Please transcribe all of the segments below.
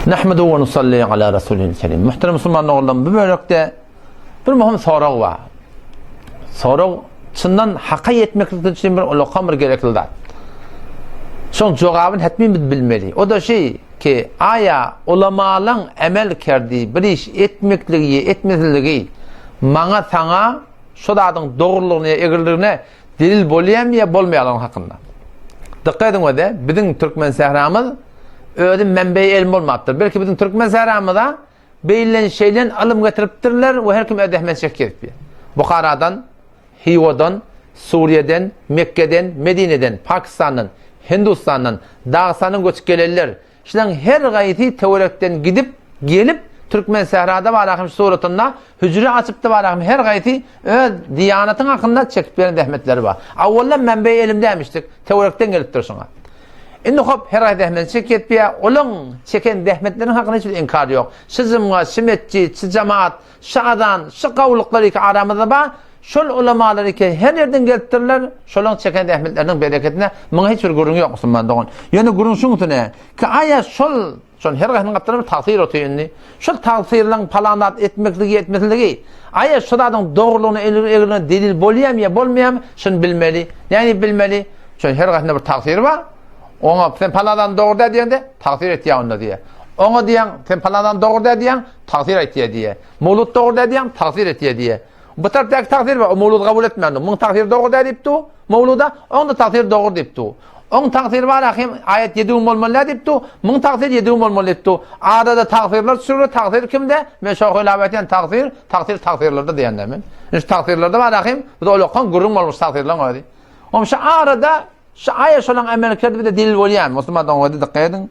Nahmedu ve nusalli ala Resulil kerim. Muhterem Müslüman oğullarım, bu bölükte bir mühim soru var. Soru çından haqqa yetmeklik için bir ulaqan bir gereklidir. Şoň jogabyn hetmimiz bilmeli. O da şey ki aya ulamalan emel kerdi bir iş etmekligi, etmezligi maňa saňa şu dadyň dogrulygyna, egirligine delil bolýarmy ýa bolmaýan hakynda. Dikkat edin wede, biziň türkmen sahramyz öýde menbeý ilm bolmapdyr. Belki biziň türkmen sahramyzda beýlen şeýlen alym getiripdirler we her kim edehmet çekip. Bukharadan, Hiwadan, Suriye'den, Mekke'den, Medine'den, Pakistan'dan, Hindistan'dan, Dağıstan'dan göçüp gelirler. İşte her gayti Tevrek'ten gidip, gelip, Türkmen Sehra'da var akım suratında, hücre açıp da var akım her gayti Diyanet'in hakkında çekip veren dehmetleri var. Avvallan menbeyi elimde demiştik, Tevrek'ten gelip dursunlar. Şimdi hop her gayti dehmet çekip ya, olun çeken dehmetlerin hakkında hiçbir inkar yok. Şızımga, şimetçi, şi cemaat, şadan, şi kavlukları ki aramızda var, şol ulamaları ki her yerden gelipdirler, şolun çeken dehmetlerinin bereketine bana hiçbir gurun yok Müslüman doğun. Yani gurun şunu ne? Ki aya şol her gayetinin kaptırı bir tasir otuyenni. Şol tasirlen palanat etmekligi, etmekligi. Aya şoladın doğruluğunu, elirine delil bolýam ya bolmayam, şunu bilmeli. Yani bilmeli. Şol her gayetinde bir tasir var. Ona sen paladan doğru da diyende tasir et ya onda diye. Ona diyen sen paladan doğru da diyen tasir et ya diye. Mulut doğru da diyen tasir et ya diye. Bu tarafdaki takdir var, o mevlud kabul etmeyendim. Mun takdir doğru deyipti, mevluda, onun da takdir doğru deyipti. Onun takdir var, akim ayet 7 olmalı deyipti, mun takdir 7 olmalı deyipti. Arada takdirler sürü, takdir kimde? Meşahı ilavetiyen takdirlerde diyenlemin. İşte takdirlerde var, akim, bu da olukan gurrum olmuş takdirler öyle. Ama şu arada, şu ayet olan emelkerde bir de delil olyan, Müslüman'dan öyle dikkat edin.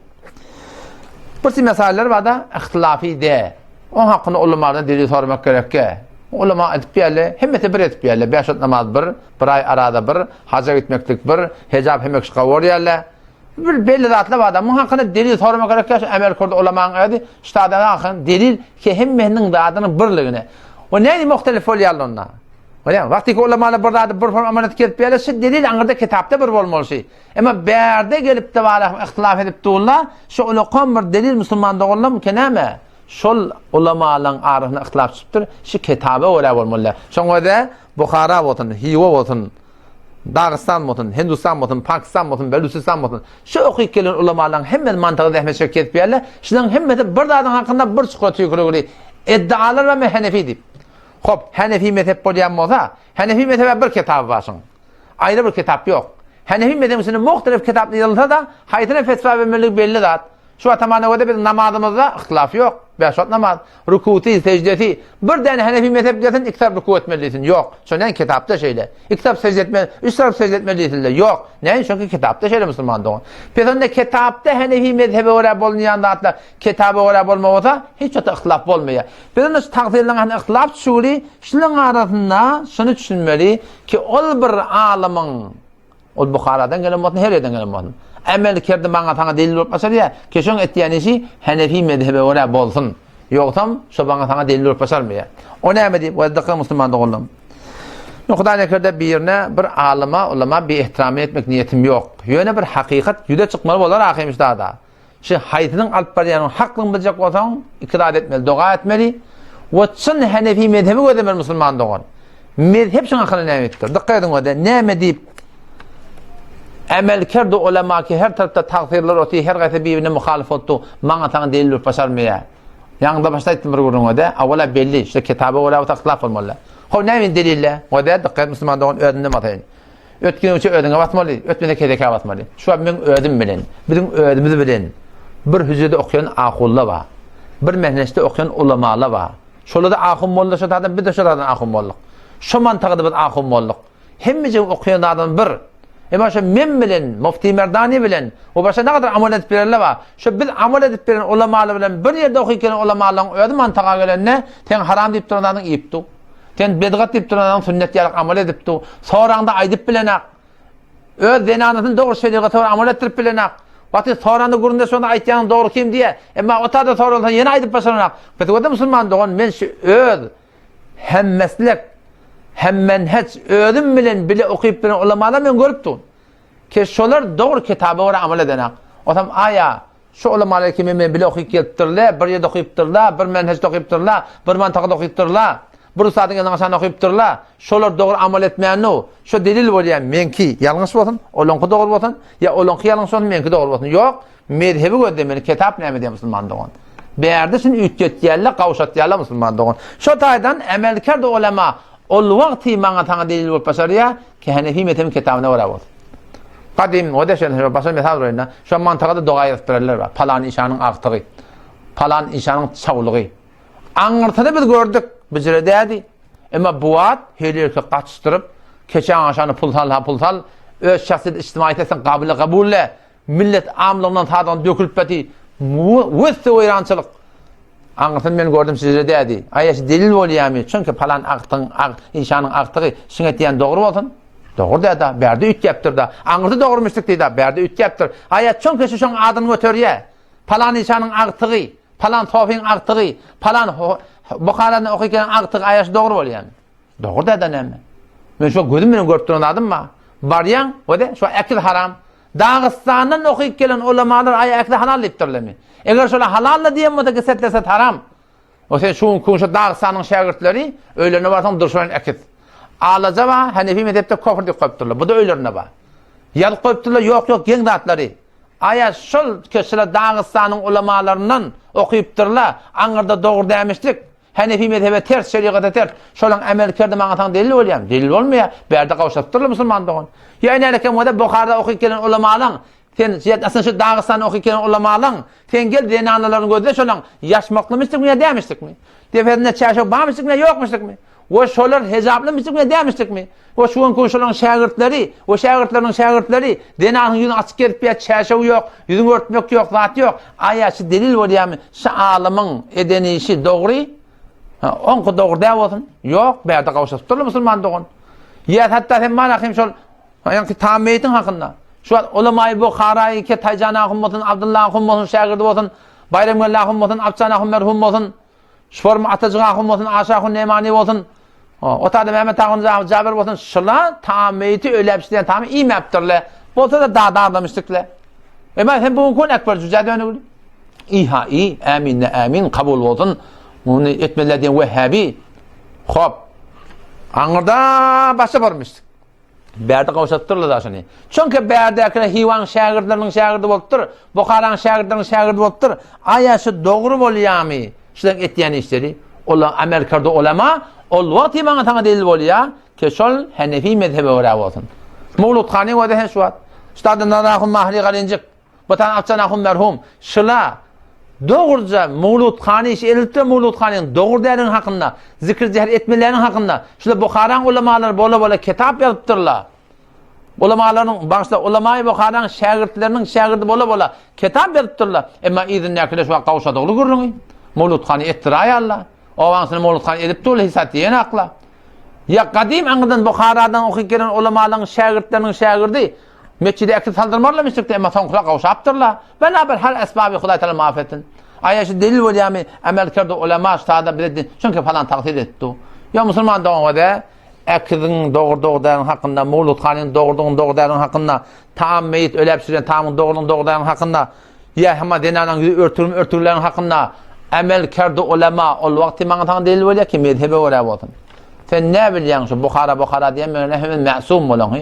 Bir meseleler var da, ihtilafi de. Onun hakkında ulamalardan delil sormak gerek ki. Ulama edip yerle, hemmete bir edip yerle, 5 namaz bir ay arada bir, haca gitmeklik bir, hecab hemek şıkavur yerle. Bir belli zatlı var da, bunun hakkında delil sormak gerek ki, emel kurdu ulamanın aydı, işte adına hakkında delil ki hemmenin de adının birliğine. O neydi muhtelif olyarlı onunla? Vakti ki ulamalı bir adı bir form amanet gelip yerle, şu delil anırda kitapta bir olmalı şey. Ama berde gelip de var, ihtilaf edip de ola, şu ulakon bir delil Müslüman da ola mümkeneme. Şol ulamalan arasında ihtilaf çıktır. Şu kitabe ola bolmalı. Şoňa Bukhara bolsun, Hiwa bolsun, Dağıstan bolsun, Hindistan bolsun, Pakistan bolsun, Belucistan bolsun. Şu okuyup gelen ulamalan hemme mantığı dehmet şirket berler. Şulan hemme bir dadyň hakkında bir çykyp tüýgüregli iddialar we Hanefi dip. Hop, Hanefi mezhep bolýan bolsa, Hanefi mezhebe bir kitap barsyň. Aýry bir kitap ýok. Hanefi mezhebinde muhtelif kitaplar ýazylsa da, haýdyna fetwa bermelik belli zat. Şu atamana öde bir namazımızda ihtilaf yok. 5 namaz, rukuti, secdeti. Bir tane Hanefi mezheplerden iki taraf ruku etmelisin. Yok. Şöyle kitapta şeyle. İki taraf secde etmeli, üç taraf secde etmelisin. Yok. Ne? Çünkü kitapta şeyle Müslüman doğun. Peki kitapta Hanefi mezhebi oraya bolmayan da atla kitabı oraya bolmasa hiç ihtilaf olmuyor. Peki takdirlen ihtilaf şuri şunun arasında şunu düşünmeli ki ol bir alimin ol Bukhara'dan gelen matn her yerden gelen matn. Emel kerdi bana sana delil olup başar ya, keşon etdiyanisi Hanefi mezhebi oraya bolsun. Yoksam, şu bana sana delil olup başar mı ya? O ne emedi? Bu eddaka Müslüman da oldum. Noktada kerdi birine bir alima, ulama bir ihtiram etmek niyetim yok. Yöne bir hakikat yüde çıkmalı bolar akıymış daha da. Şu haytının alıp bariyanın haklını bilecek olsan, ikrar etmeli, dua etmeli. Watson Hanefi mezhebi ödemeli Müslüman da oldum. Mezhep şuna akıllı ne emettir? Dikkat edin öde, ne emedip emelker de ulema ki her tarafta takdirler oti her gayet birbirine muhalif oldu. Bana sana delil başarmaya. Yanında başta ettim bir gurun öde. Avvala belli. İşte kitabı ola o taklaf olmalı. Ho ne min delille? Öde dikkat Müslüman doğun ödünde matayın. Ötkün uçu ödüne batmalı. Ötmene kedeka batmalı. Şu an ben ödüm bilen. Bizim ödümüzü bilen. Bir hücrede okuyan akulla var. Bir mehneşte okuyan ulemalar var. Şöyle de akım molla şu tadan bir de şuradan akım molluk. Şu mantıqda bir akım molluk. Hemmice okuyan adam bir. Başa men bilen, Mufti Merdani bilen, o başa ne kadar amel edip bererler var. Şu biz amel edip beren ulamalar bilen bir yerde okuyken ulamaların ödü mantığa gelenine ten haram deyip duranlardan iyiptu. Ten bedgat deyip duranlardan sünnet yarak amel ediptu. Sonranda aydıp bilenak. Öz zenanatın doğru şeylerine sonra amel ettirip bilenak. Vakti sonranda gurunda sonra aytyanın doğru kim diye. Ama o tadı sonra olsa yine aydıp başaranak. Peki o da Müslüman doğun men şu öz hem meslek hem menheç ödüm bilen bile okuyup bilen ulamalar men görüptüm. Ki şolar doğru kitabı oraya amel edenek. O zaman aya şu ulamalar ki men bile okuyup gelipdirler, bir ýerde okuyupdyrlar, bir menhejde okuyupdyrlar, bir mantakda okuyupdyrlar, bir saatın ýaşan okuyupdyrlar. Şolar dogry amal etmeýänli, şu delil bolýan menki ýalňyş bolsun, olonky dogry bolsun, ýa olonky ýalňyş bolsun, menki dogry bolsun. Ýok, mezhebi gödemeli kitap näme diýär musulman dogan. Bärde şin ütgetýärler, gawşatýarlar musulman dogan. Şu taýdan emelkar da ulema ol wagty maňa taňa delil bolup başarýar ki Hanefi mezhebi kitabyna wara bol. Kadim o da şöyle başa mesal rayına şu mantıkada doğa yazıptırırlar var. Falan işanın aktığı, falan işanın çavuluğu. Anırtada biz gördük, bizire değdi. Ama bu ad heriyerke kaçıştırıp, keçen aşanı pulsal, öz şahsiyet içtimaiyetesen kabulle, millet amlığından tadan dökülüp beti, vüsse oyrançılık. Anırtada ben gördüm sizire değdi. Ayaşı delil oluyami, çünkü falan işanın aktığı, şinet diyen doğru olsun. Doğru da, berde üç yaptır da. Anırdı doğrumuştuk dedi da, berde üç yaptır. Ayet çok köşü şun adını ötörüye. Palan insanın aktığı, palan tofin aktığı, palan Bukhara'nın okuyken aktığı ayet doğru ol yani. Doğru da neyme. Ben şu gözüm benim görüp duran adım mı? Baryan, o da şu ekil haram. Dağıstan'dan okuyup gelen ulamalar ayet ekil halal iptirle mi? Eğer şöyle halalla diyem mi de keset haram. O sen şu Dağıstan'ın şagirtleri, öyle ne varsan durşuan ekil. Alaca var, Hanefi mezhepte kofir diýip goýupdyrlar. Bu da öýlerine bar. Ýal goýupdyrlar, ýok, geň datlary. Aya şol köşeler Dağıstanyň ulamalaryndan okuyupdyrlar. Aňyrda dogry dämişdik. Hanefi mezhebe ters, şeriata ters. Şolaň amelkerde maňa taň delil bolýar. Delil bolmaýar. Berde gawşapdyrlar musulman dogan. Ýa-ni eleke moda Bukhara okuyup gelen ulamalar, sen aslında şu Dağıstan'da okuyup gelen ulamalar, sen gel denanalaryny gözle şolaň ýaşmaklymyşdyk mı, dämişdik mi? Deferde çäşe barmyşdyk mı, ýokmuşdyk mı? O şolar hezaplamıştık mı, demiştik mi? O şuan koşulan şagirtleri, o şagirtlerin şagirtleri, denanın yüzünü açık gelip bir çeşev yok, yüzünü örtmek yok, zat yok. Ayaşı delil var mı? Şu alımın edeni işi doğru, onku doğru dev olsun. Yok, berde kavuşası tutulur musulman doğun. Ya hatta sen bana kim şol, yani tammiyetin hakkında. Şu an ulema-i Bukhara'yı ki Taycan ahum olsun, Abdullah ahum olsun, şagirdi olsun, Bayramgöl ahum olsun, Abcan ahum merhum olsun, Şforma Atıcı ahum olsun, Aşahun Nemani olsun, o tadı Mehmet Ağun Cabir olsun, şıla tamiyeti öyle yapıştıran tamir iyi meptirler. Bolsa da daha dağlamıştıklar. Ben hem bu konu ekber cüzade öyle. İha iyi, eminle emin kabul olsun. Bunu etmeler diyen Vehhabi. Hop. Anırda başa varmıştık. Berde kavuşattırlar da şunu. Çünkü berde hivan şagirtlerinin şagirdi oluptur. Bukhara'nın şagirtlerinin şagirdi oluptur. Ayaşı doğru bolýarmy? Şulan etdiyen işleri. Olan Amerika'da ulema ol wagty maňa taňa delil bolýar ki şol Hanefi mezhebi wara bolsun. Mawlud Khani we de şuat. Ustad Narahum Mahli Galinjik. Batan Afsanahum merhum. Şula doğruca Mawlud Khani iş elitde Mawlud Khani'nin doğru därin hakynda, zikir zehir etmelerinin hakynda. Şula Bukharaň ulamalar bola kitap ýazypdyrlar. Ulamalarning başda ulama-i Bukharaň şagirtleriniň şagirdi bola kitap ýazypdyrlar. Emma izin näkile şu gawşadygly görüňi. Mawlud Khani etdiray Allah. Owansını Mawlud Khani edip dolu hissat diyen akla. Ya kadim anıdan Bukhara'dan okuyup gelen ulamaların şagirtlerinin şagirdi mescide ekli saldırmarlamıştık da emma soňkula gawşapdyrlar. Beraber hal esbabi Hudaý taala mafetin. Ayaşı delil bolýarmy? Amelkerde ulema ştada bildi. Çünkü falan takdir etdi. Ya musulman doňda ekidin doğru hakynda, Mawlud Khani'nin doğru hakynda, tam meyit ölep süren tamın doğru hakynda, ya hema denanın örtürlerin hakynda amelkerde ulema ol wagty maňa taň delil bolýar ki mezhebe wara bolsun. Sen ne bilýän şu Bukhara diýen mene hemen ma'sum bolan.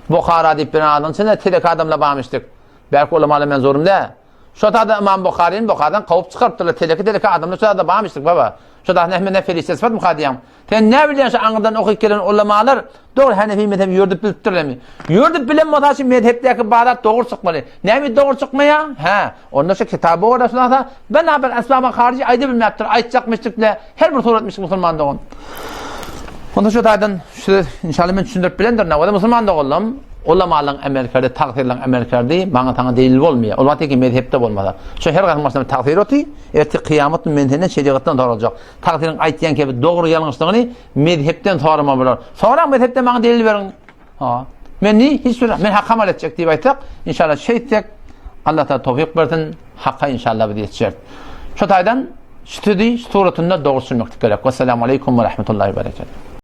Bukhara diýip bir adam sen telek adamla barmışdyk. Belki ulemalar men zorumda. Şu da İmam Bukhari'dan kawup çykartdylar telek adamla şu da barmışdyk baba. Şu da hemen felis sıfat muhadiyam. Sen ne bilýän şu aňydan okuyup gelen ulemalar doğru Hanefi mezhebi ýördüp bilipdirlermi? Ýördüp bilen modaşy mezhepdäki badat doğru çykmaly. Näme doğru çykmaýa? Onda şu kitabı var aslında. Ben haber esbaba harici aýdy bilmepdir. Aýtjakmışdykla her bir suratmış musulman dogan. Onda şu taýdan şu inşallah men düşündirip bilendir. Näwede musulman dogallam. Ulamalarning Amerikada takdirlen Amerikada maňa taňa delil bolmaýar. Ol wagtki mezhepde bolmasa. Şu her gahmasam takdir oti, erti kıyamet mendene şeriatdan torajak. Takdirin aýtýan gibi dogry ýalňyşlygyny mezhepden sorama bolar. Sonra mezhepde maňa delil beriň. Men hiç men hak amal etjek diýip aýtsak, inşallah şeýtek Allah ta tawfik bersin, hakka inşallah biz ýetişer. Şu taýdan studi suratynda dogry sünmek gerek. Assalamu aleykum we rahmetullahi we berekatuh.